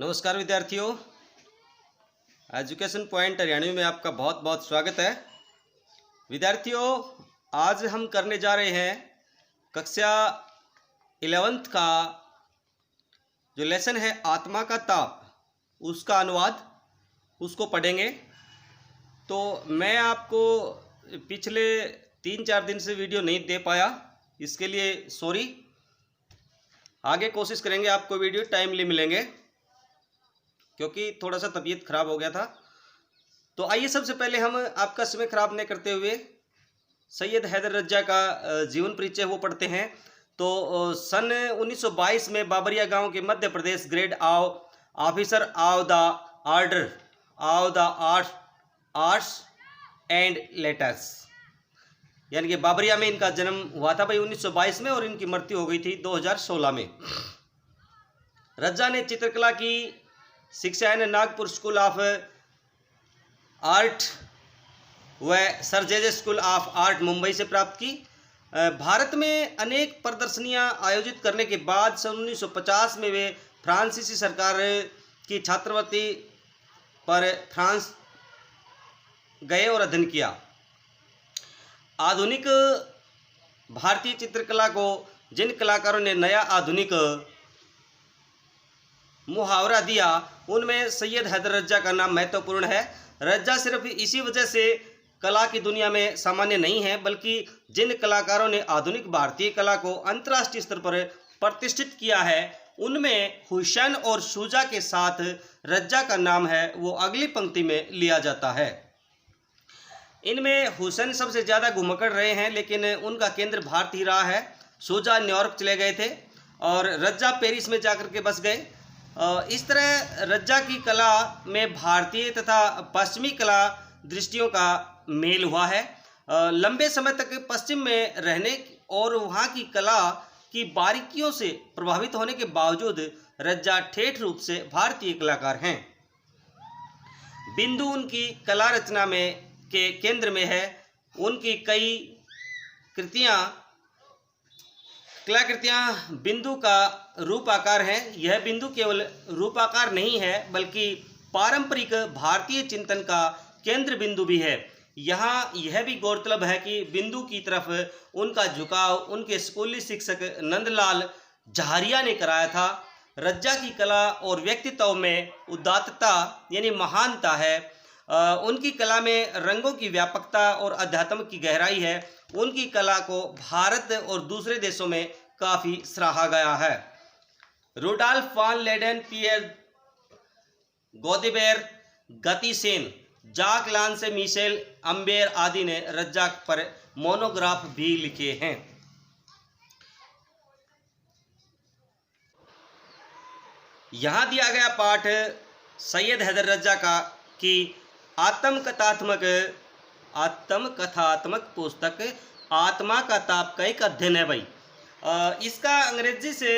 नमस्कार विद्यार्थियों, education point Haryanvi में आपका बहुत बहुत स्वागत है। विद्यार्थियों, आज हम करने जा रहे हैं कक्षा 11th का जो लेसन है आत्मा का ताप, उसका अनुवाद उसको पढ़ेंगे। तो मैं आपको पिछले 3-4 दिन से वीडियो नहीं दे पाया, इसके लिए सॉरी। आगे कोशिश करेंगे आपको वीडियो टाइमली मिलेंगे, क्योंकि थोड़ा सा तबीयत खराब हो गया था। तो आइए सबसे पहले हम आपका समय खराब नहीं करते हुए सैयद हैदर रज्जा का जीवन परिचय वो पढ़ते हैं। तो सन 1922 में बाबरिया गांव के Madhya Pradesh grade officer of the order of the arts and letters, यानी कि बाबरिया में इनका जन्म हुआ था भाई 1922 में, और इनकी मृत्यु हो गई थी 2016 में। रज्जा ने चित्रकला की शिक्षा नागपुर स्कूल ऑफ आर्ट व sir J school of art Mumbai से प्राप्त की। भारत में अनेक प्रदर्शनियां आयोजित करने के बाद सन 1950 में वे फ्रांसीसी सरकार की छात्रवृत्ति पर फ्रांस गए और अध्ययन किया। आधुनिक भारतीय चित्रकला को जिन कलाकारों ने नया आधुनिक मुहावरा दिया, उनमें सैयद हैदर रज्जा का नाम महत्वपूर्ण है। रज्जा सिर्फ इसी वजह से कला की दुनिया में सामान्य नहीं है, बल्कि जिन कलाकारों ने आधुनिक भारतीय कला को अंतर्राष्ट्रीय स्तर पर प्रतिष्ठित किया है, उनमें हुसैन और शुजा के साथ रज्जा का नाम है वो अगली पंक्ति में लिया जाता है। इनमें हुसैन सबसे ज़्यादा घुमक्कड़ रहे हैं, लेकिन उनका केंद्र भारत ही रहा है। शुजा न्यूयॉर्क चले गए थे और रज्जा पेरिस में जाकर के बस गए। इस तरह रज्जा की कला में भारतीय तथा पश्चिमी कला दृष्टियों का मेल हुआ है। लंबे समय तक पश्चिम में रहने और वहाँ की कला की बारीकियों से प्रभावित होने के बावजूद रज्जा ठेठ रूप से भारतीय कलाकार हैं। बिंदु उनकी कला रचना में के केंद्र में है। उनकी कई कलाकृतियाँ बिंदु का रूपाकार हैं। यह बिंदु केवल रूपाकार नहीं है, बल्कि पारंपरिक भारतीय चिंतन का केंद्र बिंदु भी है। यहाँ यह भी गौरतलब है कि बिंदु की तरफ उनका झुकाव उनके स्कूली शिक्षक नंदलाल झारिया ने कराया था। रज्जा की कला और व्यक्तित्व में उदात्तता यानी महानता है। उनकी कला में रंगों की व्यापकता और अध्यात्म की गहराई है। उनकी कला को भारत और दूसरे देशों में काफ़ी सराहा गया है। रुडॉल्फ वान लेडेन, पियर गोदेबेर, गति सेन, जाक लांसे, मिशेल अम्बेर आदि ने रज्जा पर मोनोग्राफ भी लिखे हैं। यहाँ दिया गया पाठ सैयद हैदर रज्जा का की आत्मकथात्मक पुस्तक आत्मा का ताप का एक अध्ययन है भाई। इसका अंग्रेजी से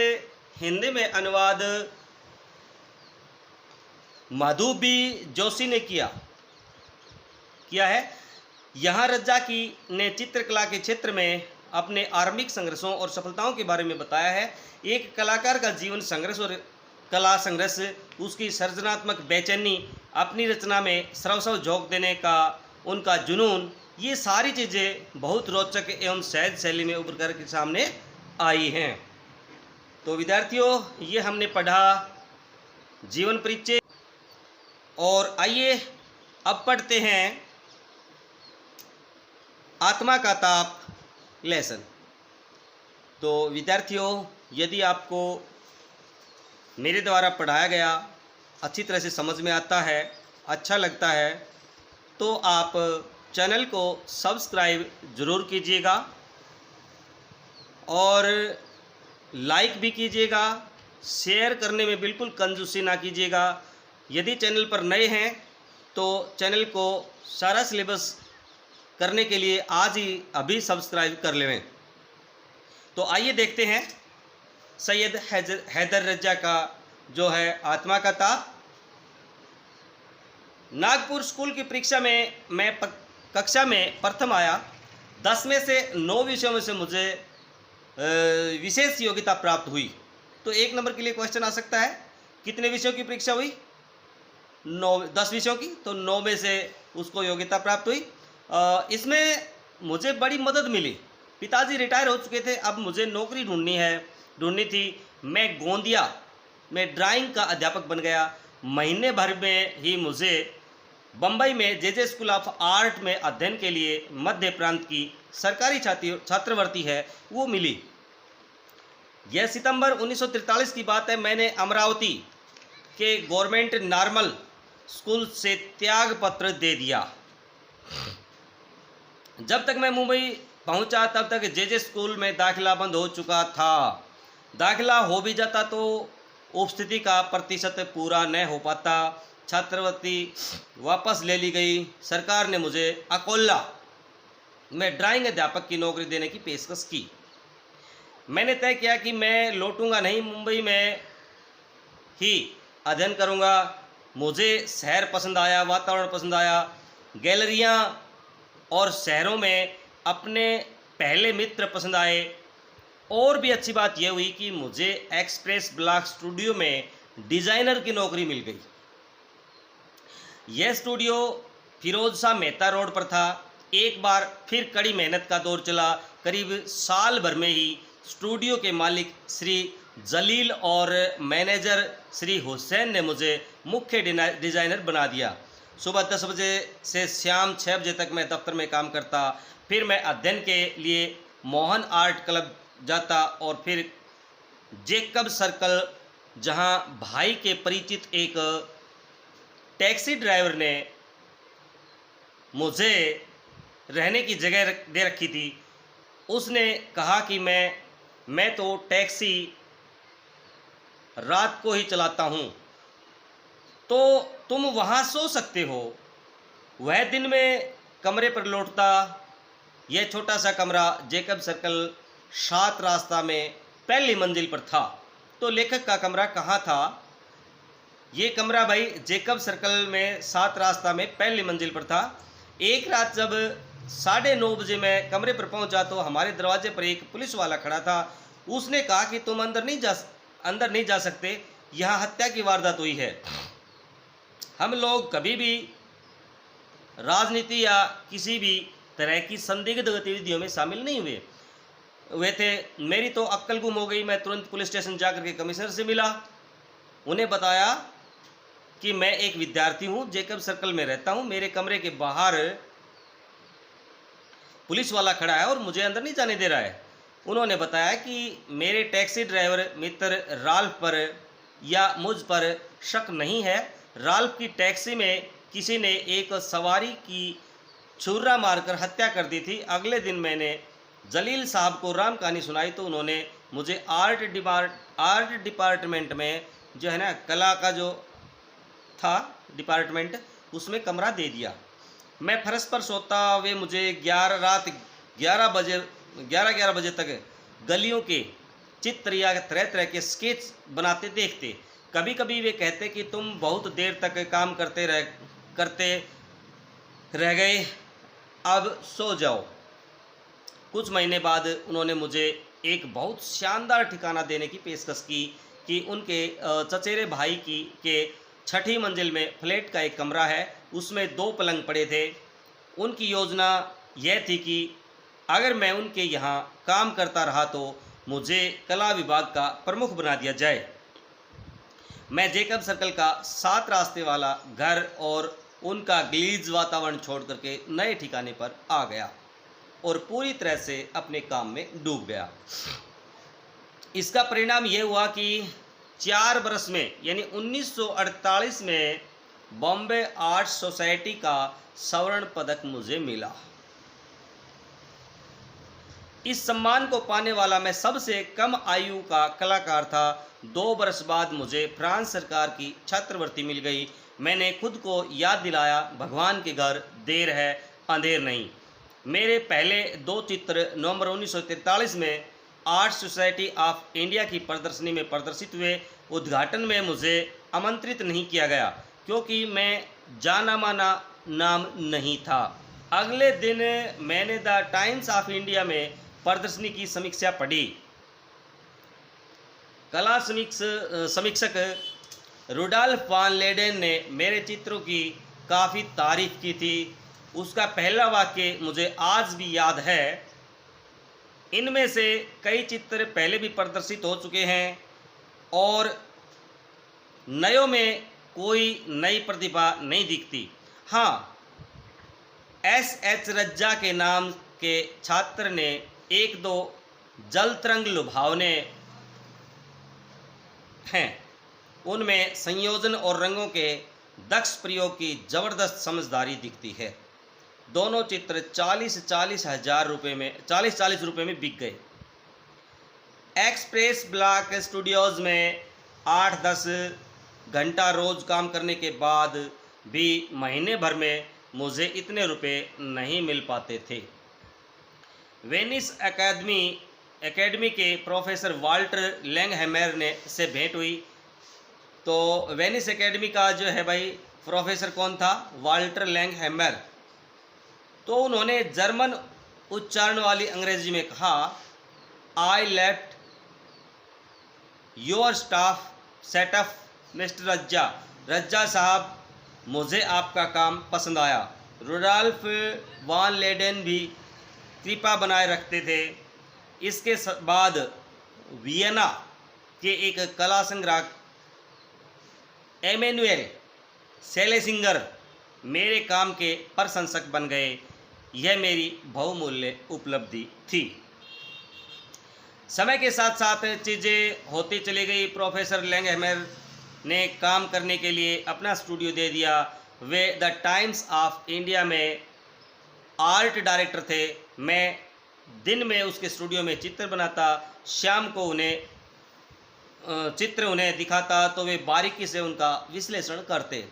हिंदी में अनुवाद मधु बी जोशी ने किया है। यहाँ रज्जा की ने चित्रकला के क्षेत्र में अपने आरंभिक संघर्षों और सफलताओं के बारे में बताया है। एक कलाकार का जीवन संघर्ष और कला संघर्ष, उसकी सृजनात्मक बेचैनी, अपनी रचना में सर्वस्व झोंक देने का उनका जुनून, ये सारी चीज़ें बहुत रोचक एवं सहज शैली में उभर कर के सामने आई हैं। तो विद्यार्थियों, ये हमने पढ़ा जीवन परिचय, और आइए अब पढ़ते हैं आत्मा का ताप लेसन। तो विद्यार्थियों, यदि आपको मेरे द्वारा पढ़ाया गया अच्छी तरह से समझ में आता है, अच्छा लगता है, तो आप चैनल को सब्सक्राइब ज़रूर कीजिएगा और लाइक भी कीजिएगा। शेयर करने में बिल्कुल कंजूसी ना कीजिएगा। यदि चैनल पर नए हैं तो चैनल को सारा सिलेबस करने के लिए आज ही अभी सब्सक्राइब कर लें। तो आइए देखते हैं सैयद हैदर रज्जा का जो है आत्मा का ताप। नागपुर स्कूल की परीक्षा में मैं कक्षा में प्रथम आया। 10 में से 9 विषयों में से मुझे विशेष योग्यता प्राप्त हुई। तो 1 नंबर के लिए क्वेश्चन आ सकता है कितने विषयों की परीक्षा हुई? 10 विषयों की, तो 9 में से उसको योग्यता प्राप्त हुई। इसमें मुझे बड़ी मदद मिली। पिताजी रिटायर हो चुके थे, अब मुझे नौकरी ढूंढनी थी। मैं गोंदिया में ड्राइंग का अध्यापक बन गया। महीने भर में ही मुझे बम्बई में जे स्कूल ऑफ आर्ट में अध्ययन के लिए मध्य प्रांत की सरकारी छात्रवृत्ति है वो मिली। यह सितंबर 1943 की बात है। मैंने अमरावती के गवर्नमेंट नॉर्मल स्कूल से त्याग पत्र दे दिया। जब तक मैं मुंबई पहुंचा तब तक जे स्कूल में दाखिला बंद हो चुका था। दाखिला हो भी जाता तो उपस्थिति का प्रतिशत पूरा न हो पाता। छात्रवृत्ति वापस ले ली गई। सरकार ने मुझे अकोला में ड्राइंग अध्यापक की नौकरी देने की पेशकश की। मैंने तय किया कि मैं लौटूंगा नहीं, मुंबई में ही अध्ययन करूंगा। मुझे शहर पसंद आया, वातावरण पसंद आया। गैलरियां और शहरों में अपने पहले मित्र पसंद आए। और भी अच्छी बात यह हुई कि मुझे एक्सप्रेस ब्लॉक स्टूडियो में डिज़ाइनर की नौकरी मिल गई। यह स्टूडियो फिरोज शाह मेहता रोड पर था। एक बार फिर कड़ी मेहनत का दौर चला। करीब साल भर में ही स्टूडियो के मालिक श्री जलील और मैनेजर श्री हुसैन ने मुझे मुख्य डिज़ाइनर बना दिया। सुबह 10 बजे से शाम 6 बजे तक मैं दफ्तर में काम करता। फिर मैं अध्ययन के लिए मोहन आर्ट क्लब जाता और फिर जेकब सर्कल, जहां भाई के परिचित एक टैक्सी ड्राइवर ने मुझे रहने की जगह दे रखी थी। उसने कहा कि मैं तो टैक्सी रात को ही चलाता हूँ, तो तुम वहाँ सो सकते हो। वह दिन में कमरे पर लौटता। यह छोटा सा कमरा जेकब सर्कल 7 रास्ता में पहली मंजिल पर था। तो लेखक का कमरा कहाँ था? ये कमरा भाई जेकब सर्कल में 7 रास्ता में पहली मंजिल पर था। एक रात जब 9:30 बजे मैं कमरे पर पहुंचा तो हमारे दरवाजे पर एक पुलिस वाला खड़ा था। उसने कहा कि तुम अंदर नहीं जा सकते, यहाँ हत्या की वारदात हुई है। हम लोग कभी भी राजनीति या किसी भी तरह की संदिग्ध गतिविधियों में शामिल नहीं हुए थे। मेरी तो अक्ल गुम हो गई। मैं तुरंत पुलिस स्टेशन जाकर के कमिश्नर से मिला। उन्हें बताया कि मैं एक विद्यार्थी हूं, जेकब सर्कल में रहता हूं। मेरे कमरे के बाहर पुलिस वाला खड़ा है और मुझे अंदर नहीं जाने दे रहा है। उन्होंने बताया कि मेरे टैक्सी ड्राइवर मित्र राल्फ पर या मुझ पर शक नहीं है। राल्फ की टैक्सी में किसी ने एक सवारी की छुरा मारकर हत्या कर दी थी। अगले दिन मैंने जलील साहब को राम कहानी सुनाई तो उन्होंने मुझे आर्ट डिपार्टमेंट में जो है ना, कला का जो था डिपार्टमेंट, उसमें कमरा दे दिया। मैं फर्श पर सोता। वे मुझे रात 11 बजे तक गलियों के चित्र या तरह तरह के स्केच बनाते देखते। कभी कभी वे कहते कि तुम बहुत देर तक काम करते रह गए, अब सो जाओ। कुछ महीने बाद उन्होंने मुझे एक बहुत शानदार ठिकाना देने की पेशकश की कि उनके चचेरे भाई के 6ठी मंजिल में फ्लैट का एक कमरा है, उसमें 2 पलंग पड़े थे। उनकी योजना यह थी कि अगर मैं उनके यहाँ काम करता रहा तो मुझे कला विभाग का प्रमुख बना दिया जाए। मैं जेकब सर्कल का 7 रास्ते वाला घर और उनका ग्लीज वातावरण छोड़ करके नए ठिकाने पर आ गया और पूरी तरह से अपने काम में डूब गया। इसका परिणाम यह हुआ कि 4 बरस में यानी 1948 में बॉम्बे आर्ट सोसाइटी का स्वर्ण पदक मुझे मिला। इस सम्मान को पाने वाला मैं सबसे कम आयु का कलाकार था। 2 बरस बाद मुझे फ्रांस सरकार की छात्रवृत्ति मिल गई। मैंने खुद को याद दिलाया, भगवान के घर देर है अंधेर नहीं। मेरे पहले 2 चित्र नवंबर 1943 में आर्ट सोसाइटी ऑफ इंडिया की प्रदर्शनी में प्रदर्शित हुए। उद्घाटन में मुझे आमंत्रित नहीं किया गया क्योंकि मैं जाना माना नाम नहीं था। अगले दिन मैंने द टाइम्स ऑफ इंडिया में प्रदर्शनी की समीक्षा पढ़ी। कला समीक्षक रुडोल्फ वॉन लेडेन ने मेरे चित्रों की काफ़ी तारीफ की थी। उसका पहला वाक्य मुझे आज भी याद है। इनमें से कई चित्र पहले भी प्रदर्शित हो चुके हैं और नयों में कोई नई प्रतिभा नहीं दिखती। हाँ, S.H. रज्जा के नाम के छात्र ने एक दो जल तरंग लुभावने हैं। उनमें संयोजन और रंगों के दक्ष प्रयोग की जबरदस्त समझदारी दिखती है। दोनों चित्र 40-40 हज़ार रुपये में 40-40 रुपये में बिक गए। एक्सप्रेस ब्लॉक स्टूडियोज़ में 8-10 घंटा रोज काम करने के बाद भी महीने भर में मुझे इतने रुपए नहीं मिल पाते थे। वेनिस एकेडमी के प्रोफेसर वाल्टर लैंगहैमर ने से भेंट हुई। तो वेनिस एकेडमी का जो है भाई प्रोफेसर कौन था? Walter Langhammer. तो उन्होंने जर्मन उच्चारण वाली अंग्रेजी में कहा, I left your staff setup mister Raza साहब, मुझे आपका काम पसंद आया। रुडोल्फ वॉन लेडेन भी कृपा बनाए रखते थे। इसके बाद वियना के एक कला संग्राहक एमेनुएल सेलेसिंगर मेरे काम के प्रशंसक बन गए। यह मेरी बहुमूल्य उपलब्धि थी। समय के साथ साथ चीज़ें होती चली गई। प्रोफेसर लैंगहैमर ने काम करने के लिए अपना स्टूडियो दे दिया। Way the times of India में आर्ट डायरेक्टर थे। मैं दिन में उसके स्टूडियो में चित्र बनाता, शाम को चित्र उन्हें दिखाता तो वे बारीकी से उनका विश्लेषण करते।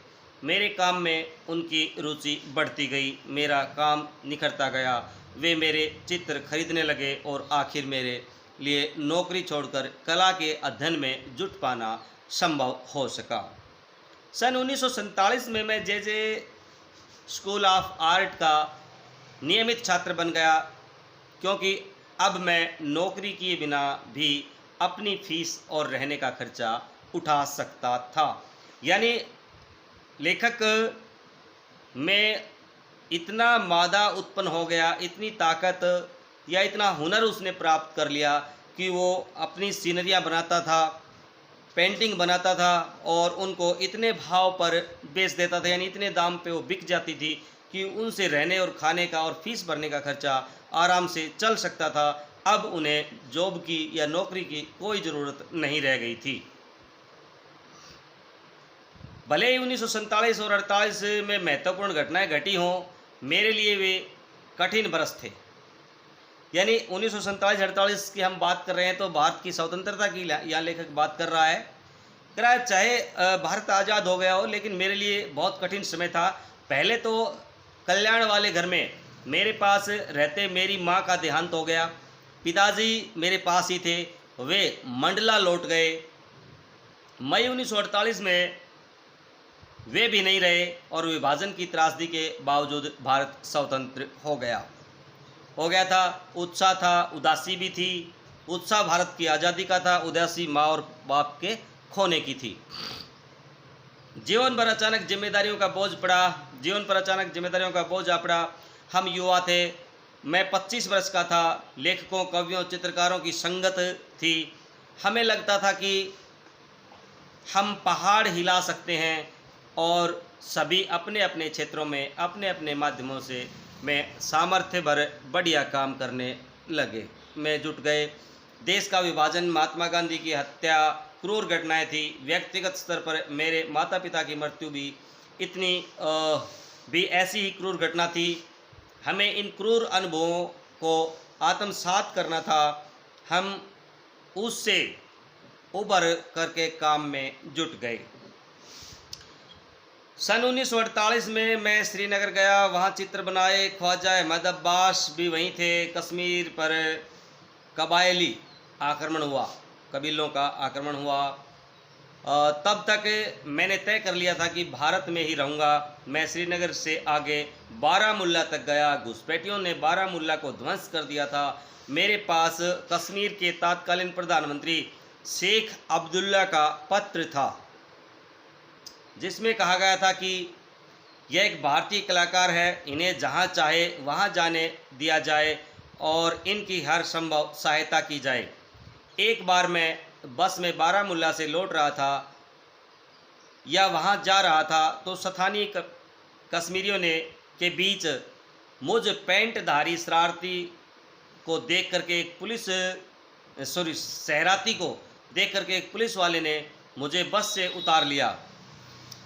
मेरे काम में उनकी रुचि बढ़ती गई, मेरा काम निखरता गया। वे मेरे चित्र खरीदने लगे और आखिर मेरे लिए नौकरी छोड़कर कला के अध्ययन में जुट पाना संभव हो सका। सन 1947 में मैं जे स्कूल ऑफ आर्ट का नियमित छात्र बन गया, क्योंकि अब मैं नौकरी किए बिना भी अपनी फीस और रहने का खर्चा उठा सकता था। यानी लेखक में इतना मादा उत्पन्न हो गया, इतनी ताकत या इतना हुनर उसने प्राप्त कर लिया कि वो अपनी सीनरियाँ बनाता था, पेंटिंग बनाता था और उनको इतने भाव पर बेच देता था, यानी इतने दाम पे वो बिक जाती थी कि उनसे रहने और खाने का और फीस भरने का खर्चा आराम से चल सकता था। अब उन्हें जॉब की या नौकरी की कोई ज़रूरत नहीं रह गई थी। भले ही 1947 और 48 में महत्वपूर्ण घटनाएं घटी हों, मेरे लिए वे कठिन बरस थे। यानी 1947-48 की हम बात कर रहे हैं तो भारत की स्वतंत्रता की यहाँ लेखक बात कर रहा है। कह रहा है चाहे भारत आज़ाद हो गया हो, लेकिन मेरे लिए बहुत कठिन समय था। पहले तो कल्याण वाले घर में मेरे पास रहते मेरी माँ का देहांत हो गया। पिताजी मेरे पास ही थे, वे मंडला लौट गए। मई 1948 में वे भी नहीं रहे और विभाजन की त्रासदी के बावजूद भारत स्वतंत्र हो गया था। उत्साह था, उदासी भी थी। उत्साह भारत की आज़ादी का था, उदासी माँ और बाप के खोने की थी। जीवन पर अचानक जिम्मेदारियों का बोझ आ पड़ा। हम युवा थे, मैं 25 वर्ष का था। लेखकों, कवियों, चित्रकारों की संगत थी। हमें लगता था कि हम पहाड़ हिला सकते हैं और सभी अपने अपने क्षेत्रों में अपने अपने माध्यमों से में सामर्थ्य भर बढ़िया काम करने लगे में जुट गए। देश का विभाजन, महात्मा गांधी की हत्या क्रूर घटनाएं थी। व्यक्तिगत स्तर पर मेरे माता पिता की मृत्यु भी भी ऐसी ही क्रूर घटना थी। हमें इन क्रूर अनुभवों को आत्मसात करना था। हम उससे उबर करके काम में जुट गए। सन 1948 में मैं श्रीनगर गया, वहाँ चित्र बनाए। ख्वाजा अहमद अब्बास भी वहीं थे। कश्मीर पर कबायली आक्रमण हुआ, कबीलों का आक्रमण हुआ। तब तक मैंने तय कर लिया था कि भारत में ही रहूँगा। मैं श्रीनगर से आगे बारामुल्ला तक गया। घुसपैठियों ने बारामुल्ला को ध्वंस कर दिया था। मेरे पास कश्मीर के तत्कालीन प्रधानमंत्री शेख अब्दुल्ला का पत्र था। जिसमें कहा गया था कि यह एक भारतीय कलाकार है, इन्हें जहां चाहे वहां जाने दिया जाए और इनकी हर संभव सहायता की जाए। एक बार मैं बस में बारामूला से लौट रहा था या वहां जा रहा था तो स्थानीय कश्मीरियों ने के बीच मुझ पैंटधारी शरारती को देख करके एक पुलिस शहराती को देख करके एक पुलिस वाले ने मुझे बस से उतार लिया।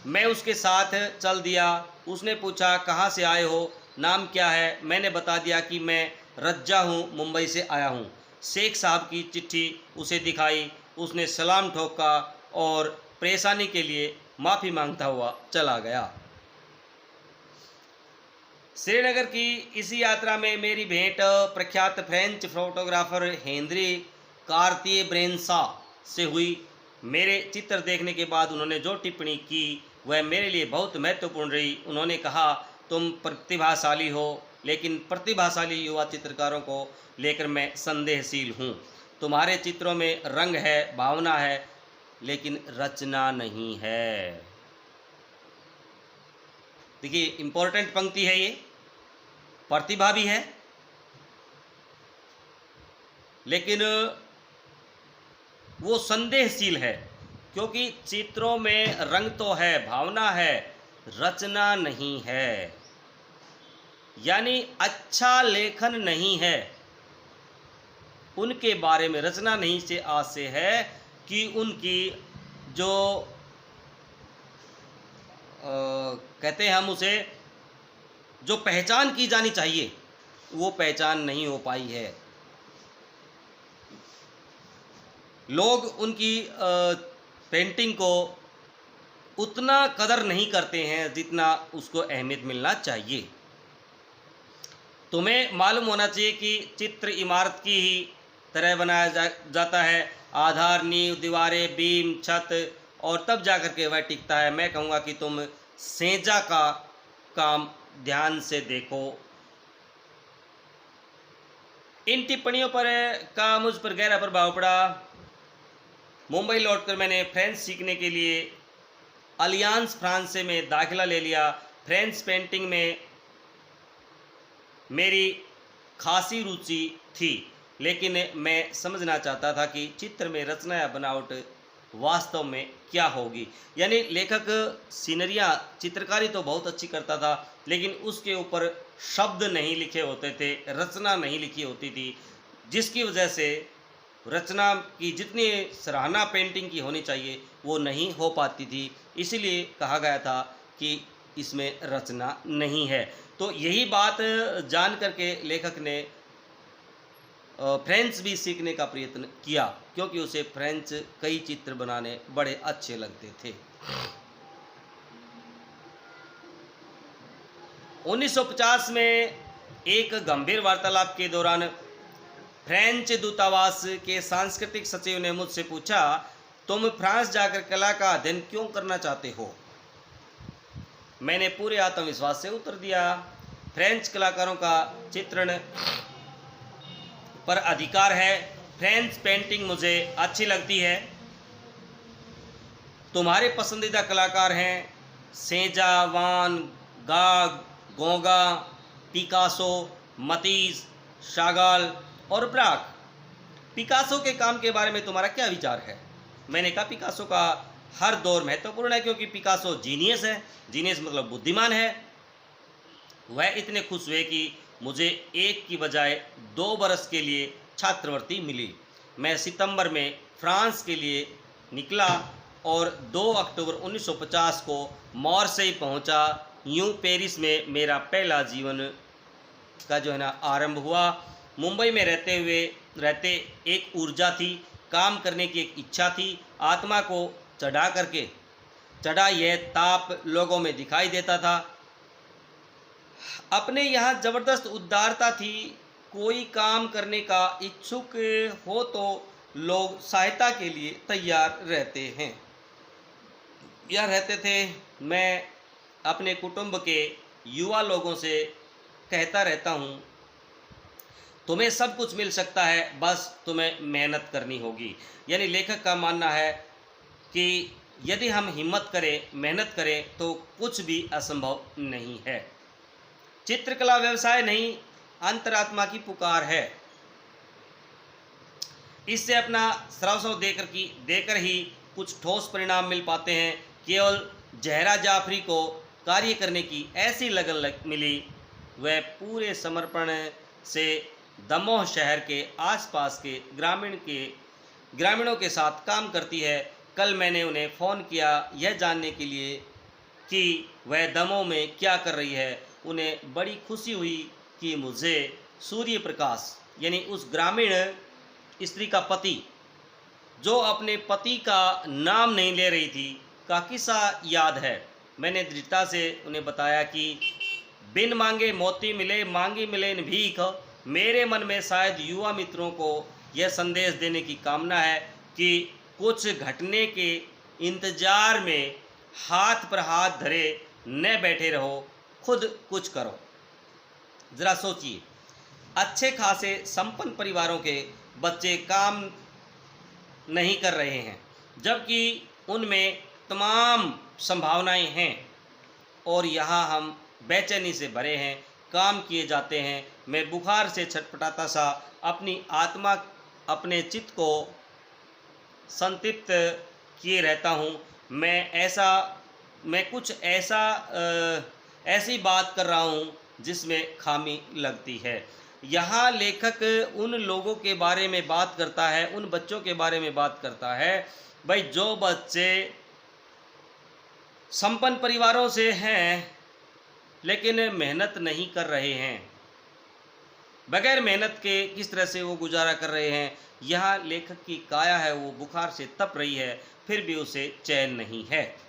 मैं उसके साथ चल दिया। उसने पूछा कहाँ से आए हो, नाम क्या है। मैंने बता दिया कि मैं रज्जा हूँ, मुंबई से आया हूँ। शेख साहब की चिट्ठी उसे दिखाई। उसने सलाम ठोका और परेशानी के लिए माफ़ी मांगता हुआ चला गया। श्रीनगर की इसी यात्रा में मेरी भेंट प्रख्यात फ्रेंच फोटोग्राफर हेनरी कार्तिये ब्रेनशॉ से हुई। मेरे चित्र देखने के बाद उन्होंने जो टिप्पणी की वह मेरे लिए बहुत महत्वपूर्ण रही। उन्होंने कहा, तुम प्रतिभाशाली हो, लेकिन प्रतिभाशाली युवा चित्रकारों को लेकर मैं संदेहशील हूँ। तुम्हारे चित्रों में रंग है, भावना है, लेकिन रचना नहीं है। देखिए, इंपॉर्टेंट पंक्ति है ये। प्रतिभा भी है, लेकिन वो संदेहशील है, क्योंकि चित्रों में रंग तो है, भावना है, रचना नहीं है। यानी अच्छा लेखन नहीं है। उनके बारे में रचना नहीं से आज से है कि उनकी जो कहते हैं हम उसे, जो पहचान की जानी चाहिए वो पहचान नहीं हो पाई है। लोग उनकी पेंटिंग को उतना कदर नहीं करते हैं जितना उसको अहमियत मिलना चाहिए। तुम्हें मालूम होना चाहिए कि चित्र इमारत की ही तरह बनाया जाता है। आधार, नींव, दीवारें, बीम, छत, और तब जाकर के वह टिकता है। मैं कहूँगा कि तुम सेंजा का काम ध्यान से देखो। इन टिप्पणियों पर का मुझ पर गहरा प्रभाव पड़ा। मुंबई लौटकर मैंने फ्रेंच सीखने के लिए अलियांस फ्रांसे में दाखिला ले लिया। फ्रेंच पेंटिंग में मेरी खासी रुचि थी, लेकिन मैं समझना चाहता था कि चित्र में रचना या बनावट वास्तव में क्या होगी। यानी लेखक सीनरियाँ, चित्रकारी तो बहुत अच्छी करता था, लेकिन उसके ऊपर शब्द नहीं लिखे होते थे, रचना नहीं लिखी होती थी, जिसकी वजह से रचना की जितनी सराहना पेंटिंग की होनी चाहिए वो नहीं हो पाती थी। इसीलिए कहा गया था कि इसमें रचना नहीं है। तो यही बात जान करके लेखक ने फ्रेंच भी सीखने का प्रयत्न किया, क्योंकि उसे फ्रेंच कई चित्र बनाने बड़े अच्छे लगते थे। 1950 में एक गंभीर वार्तालाप के दौरान फ्रेंच दूतावास के सांस्कृतिक सचिव ने मुझसे पूछा, तुम फ्रांस जाकर कला का अध्ययन क्यों करना चाहते हो? मैंने पूरे आत्मविश्वास से उत्तर दिया, फ्रेंच कलाकारों का चित्रण पर अधिकार है। फ्रेंच पेंटिंग मुझे अच्छी लगती है। तुम्हारे पसंदीदा कलाकार हैं सेजा, वान गाग, गोगा, पिकासो, मतीस, शागाल और ब्राक। पिकासो के काम के बारे में तुम्हारा क्या विचार है? मैंने कहा, पिकासो का हर दौर महत्वपूर्ण है, क्योंकि पिकासो जीनियस है। जीनियस मतलब बुद्धिमान है। वह इतने खुश हुए कि मुझे 1 की बजाय 2 बरस के लिए छात्रवृत्ति मिली। मैं सितंबर में फ्रांस के लिए निकला और 2 अक्टूबर 1950 को मार्सेई पहुंचा। यूं पेरिस में मेरा पहला जीवन का जो है ना आरंभ हुआ। मुंबई में रहते एक ऊर्जा थी, काम करने की एक इच्छा थी। आत्मा को चढ़ा यह ताप लोगों में दिखाई देता था। अपने यहाँ ज़बरदस्त उदारता थी। कोई काम करने का इच्छुक हो तो लोग सहायता के लिए तैयार रहते हैं या रहते थे। मैं अपने कुटुंब के युवा लोगों से कहता रहता हूँ, तुम्हें सब कुछ मिल सकता है, बस तुम्हें मेहनत करनी होगी। यानी लेखक का मानना है कि यदि हम हिम्मत करें, मेहनत करें तो कुछ भी असंभव नहीं है। चित्रकला व्यवसाय नहीं, अंतरात्मा की पुकार है। इससे अपना सर्वस्व देकर ही कुछ ठोस परिणाम मिल पाते हैं। केवल जहरा जाफरी को कार्य करने की ऐसी लगन मिली, वह पूरे समर्पण से दमोह शहर के आसपास के ग्रामीणों के साथ काम करती है। कल मैंने उन्हें फ़ोन किया यह जानने के लिए कि वह दमोह में क्या कर रही है। उन्हें बड़ी खुशी हुई कि मुझे सूर्य प्रकाश यानी उस ग्रामीण स्त्री का पति, जो अपने पति का नाम नहीं ले रही थी, का किस्सा याद है। मैंने दृढ़ता से उन्हें बताया कि बिन मांगे मोती मिले, मांगी मिले न भीख। मेरे मन में शायद युवा मित्रों को यह संदेश देने की कामना है कि कुछ घटने के इंतजार में हाथ पर हाथ धरे न बैठे रहो, खुद कुछ करो। ज़रा सोचिए, अच्छे खासे संपन्न परिवारों के बच्चे काम नहीं कर रहे हैं, जबकि उनमें तमाम संभावनाएं हैं, और यहाँ हम बेचैनी से भरे हैं, काम किए जाते हैं। मैं बुखार से छटपटाता सा अपनी आत्मा, अपने चित्त को संतृप्त किए रहता हूँ। मैं कुछ ऐसी बात कर रहा हूँ जिसमें खामी लगती है। यहाँ लेखक उन लोगों के बारे में बात करता है, उन बच्चों के बारे में बात करता है, भाई जो बच्चे संपन्न परिवारों से हैं लेकिन मेहनत नहीं कर रहे हैं, बगैर मेहनत के किस तरह से वो गुजारा कर रहे हैं। यहाँ लेखक की काया है वो बुखार से तप रही है, फिर भी उसे चैन नहीं है।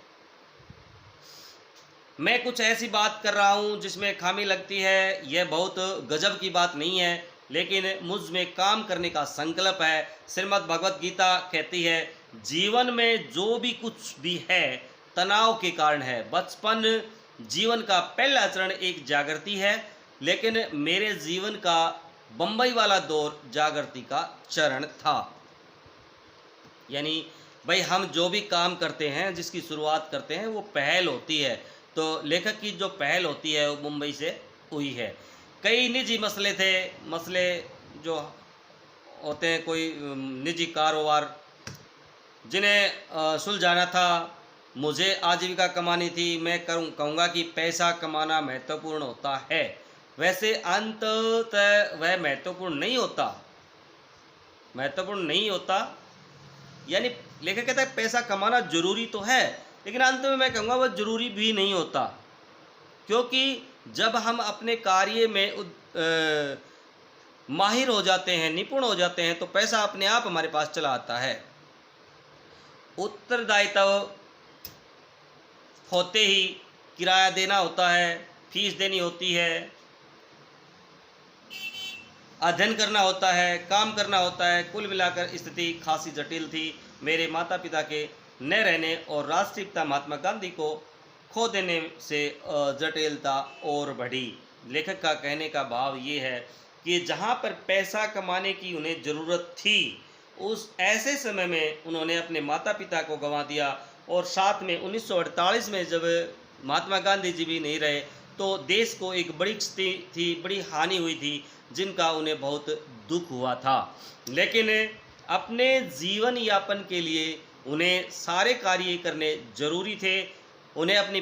मैं कुछ ऐसी बात कर रहा हूँ जिसमें खामी लगती है, यह बहुत गजब की बात नहीं है, लेकिन मुझ में काम करने का संकल्प है। श्रीमद् भगवत गीता कहती है, जीवन में जो भी कुछ भी है तनाव के कारण है। बचपन जीवन का पहला चरण एक जागृति है, लेकिन मेरे जीवन का बम्बई वाला दौर जागृति का चरण था। यानी भाई हम जो भी काम करते हैं, जिसकी शुरुआत करते हैं, वो पहल होती है। तो लेखक की जो पहल होती है वो मुंबई से हुई है। कई निजी मसले जो होते हैं, कोई निजी कारोबार जिन्हें सुलझाना था। मुझे आजीविका कमानी थी। मैं कहूँगा कि पैसा कमाना महत्वपूर्ण होता है, वैसे अंततः वह महत्वपूर्ण नहीं होता। यानी लेखक कहता है पैसा कमाना जरूरी तो है, लेकिन अंत में मैं कहूँगा वह जरूरी भी नहीं होता, क्योंकि जब हम अपने कार्य में माहिर हो जाते हैं, निपुण हो जाते हैं, तो पैसा अपने आप हमारे पास चला आता है। उत्तरदायित्व होते ही किराया देना होता है, फीस देनी होती है, अध्ययन करना होता है, काम करना होता है। कुल मिलाकर स्थिति खासी जटिल थी। मेरे माता पिता के न रहने और राष्ट्रीय पिता महात्मा गांधी को खो देने से जटिलता और बढ़ी। लेखक का कहने का भाव ये है कि जहाँ पर पैसा कमाने की उन्हें ज़रूरत थी, उस ऐसे समय में उन्होंने अपने माता पिता को गंवा दिया, और साथ में 1948 में जब महात्मा गांधी जी भी नहीं रहे, तो देश को एक बड़ी क्षति थी, बड़ी हानि हुई थी, जिनका उन्हें बहुत दुख हुआ था। लेकिन अपने जीवन यापन के लिए उन्हें सारे कार्य करने जरूरी थे। उन्हें अपनी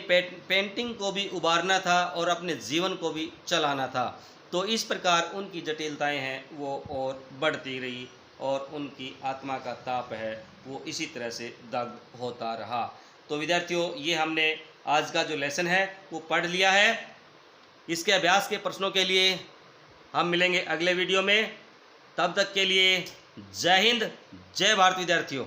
पेंटिंग को भी उबारना था और अपने जीवन को भी चलाना था। तो इस प्रकार उनकी जटिलताएं हैं वो और बढ़ती रही, और उनकी आत्मा का ताप है वो इसी तरह से दग्ध होता रहा। तो विद्यार्थियों, ये हमने आज का जो लेसन है वो पढ़ लिया है। इसके अभ्यास के प्रश्नों के लिए हम मिलेंगे अगले वीडियो में। तब तक के लिए जय हिंद, जय भारत विद्यार्थियों।